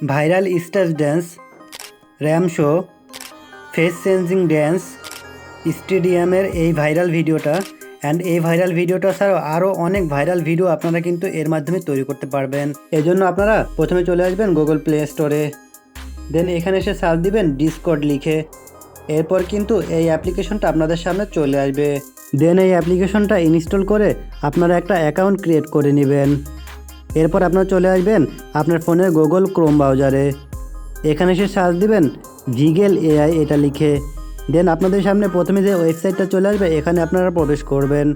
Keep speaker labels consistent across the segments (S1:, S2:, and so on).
S1: Viral stage dance, ramp show, face changing dance, স্টেডিয়ামের এই viral ভিডিওটা এই ভাইরাল ভিডিওটা ছাড়াও আরও অনেক ভাইরাল ভিডিও আপনারা কিন্তু এর মাধ্যমে তৈরি করতে পারবেন। এজন্য আপনারা প্রথমে চলে আসবেন গুগল প্লে স্টোরে, দেন এখানে এসে সার্চ দিবেন ডিসকর্ড লিখে। এরপর কিন্তু এই অ্যাপ্লিকেশনটা আপনাদের সামনে চলে আসবে। দেন এই অ্যাপ্লিকেশনটা ইনস্টল করে আপনারা একটা অ্যাকাউন্ট ক্রিয়েট করে নেবেন। এরপর আপনারা চলে আসবেন আপনার ফোনের গুগল ক্রোম ব্রাউজারে, এখানে এসে সার্চ দিবেন ভিগেল এআই এটা লিখে। দেন আপনাদের সামনে প্রথমে যে ওয়েবসাইটটা চলে আসবে এখানে আপনারা প্রবেশ করবেন।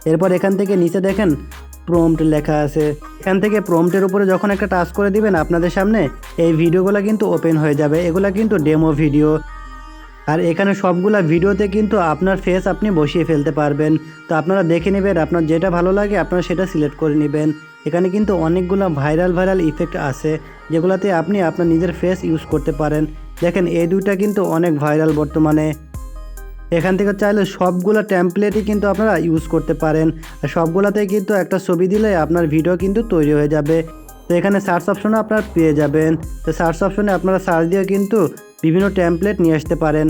S1: এরপর এখান থেকে নিচে দেখেন প্রম্পট লেখা আছে, এখান থেকে প্রম্পটের উপরে যখন একটা টাচ করে দিবেন আপনাদের সামনে এই ভিডিওগুলো কিন্তু ওপেন হয়ে যাবে। এগুলো কিন্তু ডেমো ভিডিও, আর এখানে সবগুলা ভিডিওতে কিন্তু আপনার ফেস আপনি বসিয়ে ফেলতে পারবেন। তো আপনারা দেখে নেবেন, আপনার যেটা ভালো লাগে আপনারা সেটা সিলেক্ট করে নেবেন। এখানে কিন্তু অনেকগুলো ভাইরাল ইফেক্ট আছে যেগুলোতে আপনি আপনার নিজের ফেস ইউজ করতে পারেন। দেখেন এই দুইটা কিন্তু অনেক ভাইরাল বর্তমানে। এখান থেকে চাইলে সবগুলো টেমপ্লেটই কিন্তু আপনারা ইউজ করতে পারেন, আর সবগুলোতেই কিন্তু একটা ছবি দিলে আপনার ভিডিও কিন্তু তৈরি হয়ে যাবে। তো এখানে সার্চ অপশনে আপনারা পেয়ে যাবেন। তো সার্চ অপশনে আপনারা সার্চ দিয়ে কিন্তু বিভিন্ন টেমপ্লেট নিয়ে আসতে পারেন।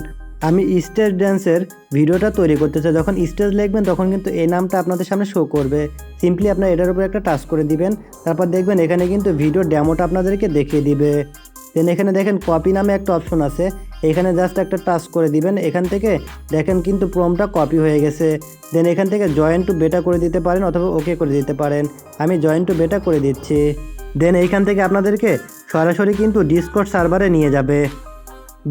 S1: আমি স্টেজ ড্যান্সের ভিডিওটা তৈরি করতে চাই, যখন স্টেজ লিখবেন তখন কিন্তু এই নামটা আপনাদের সামনে শো করবে। সিম্পলি আপনার এটার উপর একটা টাচ করে দিবেন, তারপর দেখবেন এখানে কিন্তু ভিডিও ডেমোটা আপনাদেরকে দেখিয়ে দিবে। দেন এখানে দেখেন কপি নামে একটা অপশন আছে, এখানে জাস্ট একটা টাচ করে দিবেন। এখান থেকে দেখেন কিন্তু প্রম্পটটা কপি হয়ে গেছে। দেন এখান থেকে জয়েন টু বেটা করে দিতে পারেন অথবা ওকে করে দিতে পারেন। আমি জয়েন টু বেটা করে দিচ্ছি। দেন এইখান থেকে আপনাদেরকে সরাসরি কিন্তু ডিসকর্ড সার্ভারে নিয়ে যাবে।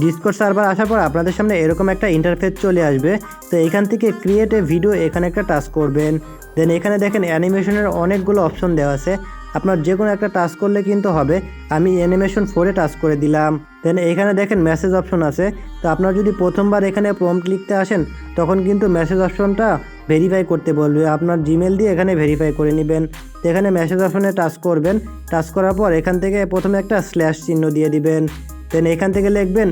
S1: ডিসকর্ড সার্ভার আসার পর আপনাদের সামনে এরকম একটা ইন্টারফেস চলে আসবে। তো এখান থেকে ক্রিয়েট এ ভিডিও এখানে একটা টাচ করবেন। দেন এখানে দেখেন অ্যানিমেশনের অনেকগুলো অপশন দেওয়া আছে, আপনার যে কোনো একটা টাচ করলে কিন্তু হবে। আমি অ্যানিমেশন 4-এ টাচ করে দিলাম। দেন এখানে দেখেন মেসেজ অপশন আছে। তো আপনারা যদি প্রথমবার এখানে প্রম্পট লিখতে আসেন তখন কিন্তু মেসেজ অপশনটা ভেরিফাই করতে বলবে, আপনার জিমেল দিয়ে এখানে ভেরিফাই করে নেবেন। তো এখানে মেসেজ অপশনে টাচ করবেন, টাচ করার পর এখান থেকে প্রথমে একটা স্ল্যাশ চিহ্ন দিয়ে দিবেন। দেন এখান থেকে লিখবেন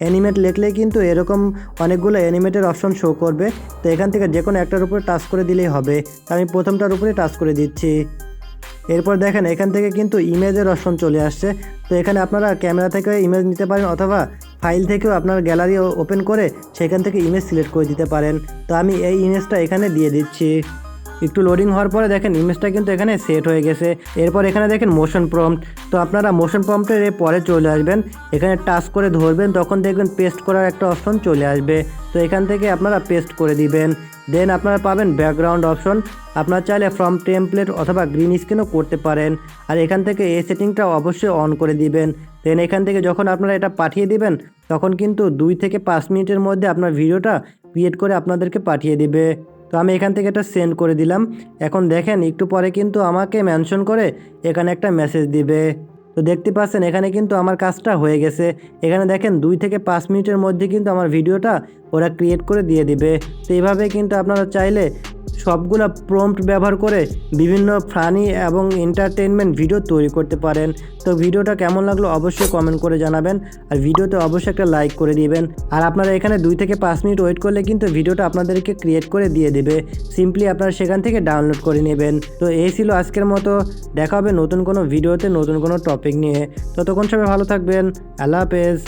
S1: অ্যানিমেট লিখলে কিন্তু এরকম অনেকগুলো অ্যানিমেটের অপশন শো করবে। তো এখান থেকে যে কোনো একটার উপরে টাচ করে দিলেই হবে। তো আমি প্রথমটার উপরে টাচ করে দিচ্ছি। এরপর দেখেন এখান থেকে কিন্তু ইমেজের অপশন চলে আসছে। তো এখানে আপনারা ক্যামেরা থেকে ইমেজ নিতে পারেন অথবা ফাইল থেকেও আপনার গ্যালারি ওপেন করে সেখান থেকে ইমেজ সিলেক্ট করে দিতে পারেন। তো আমি এই ইমেজটা এখানে দিয়ে দিচ্ছি। একটু লোডিং হওয়ার পরে দেখেন ইমেজটা কিন্তু এখানে সেট হয়ে গেছে। এরপর এখানে দেখেন মোশন প্রম্পট। তো আপনারা মোশন প্রম্পটের পরে চলে আসবেন, এখানে টাচ করে ধরবেন, তখন দেখবেন পেস্ট করার একটা অপশন চলে আসবে। তো এখান থেকে আপনারা পেস্ট করে দিবেন। দেন আপনারা পাবেন ব্যাকগ্রাউন্ড অপশন, আপনারা চাইলে ফ্রম টেমপ্লেট অথবা গ্রিন স্ক্রিনও করতে পারেন। আর এখান থেকে এই সেটিংটা অবশ্যই অন করে দিবেন। দেন এখান থেকে যখন আপনারা এটা পাঠিয়ে দিবেন তখন কিন্তু 2 থেকে 5 মিনিটের মধ্যে আপনার ভিডিওটা ক্রিয়েট করে আপনাদেরকে পাঠিয়ে দিবে। তো আমি এখান থেকে এটা সেন্ড করে দিলাম। এখন দেখেন একটু পরে কিন্তু আমাকে মেনশন করে এখানে একটা মেসেজ দিবে। তো দেখতে পাচ্ছেন এখানে কিন্তু আমার কাজটা হয়ে গেছে। এখানে দেখেন 2 থেকে 5 মিনিটের মধ্যে কিন্তু আমার ভিডিওটা ওরা ক্রিয়েট করে দিয়ে দিবে। তো এইভাবে কিন্তু আপনারা চাইলে সবগুলা প্রম্পট ব্যবহার করে বিভিন্ন ফানি এবং এন্টারটেইনমেন্ট ভিডিও তৈরি করতে পারেন। তো ভিডিওটা কেমন লাগলো অবশ্যই কমেন্ট করে জানাবেন, আর ভিডিওতে অবশ্যই একটা লাইক করে দিবেন। আর আপনারা এখানে 2 থেকে 5 মিনিট ওয়েট করলে কিন্তু ভিডিওটা আপনাদেরকে ক্রিয়েট করে দিয়ে দেবে। সিম্পলি আপনারা সেখান থেকে ডাউনলোড করে নেবেন। তো এই ছিল আজকের মতো, দেখা হবে নতুন কোনো ভিডিওতে নতুন কোনো টপিক নিয়ে। ততক্ষণ সবাই ভালো থাকবেন, আল্লাহ হাফেজ।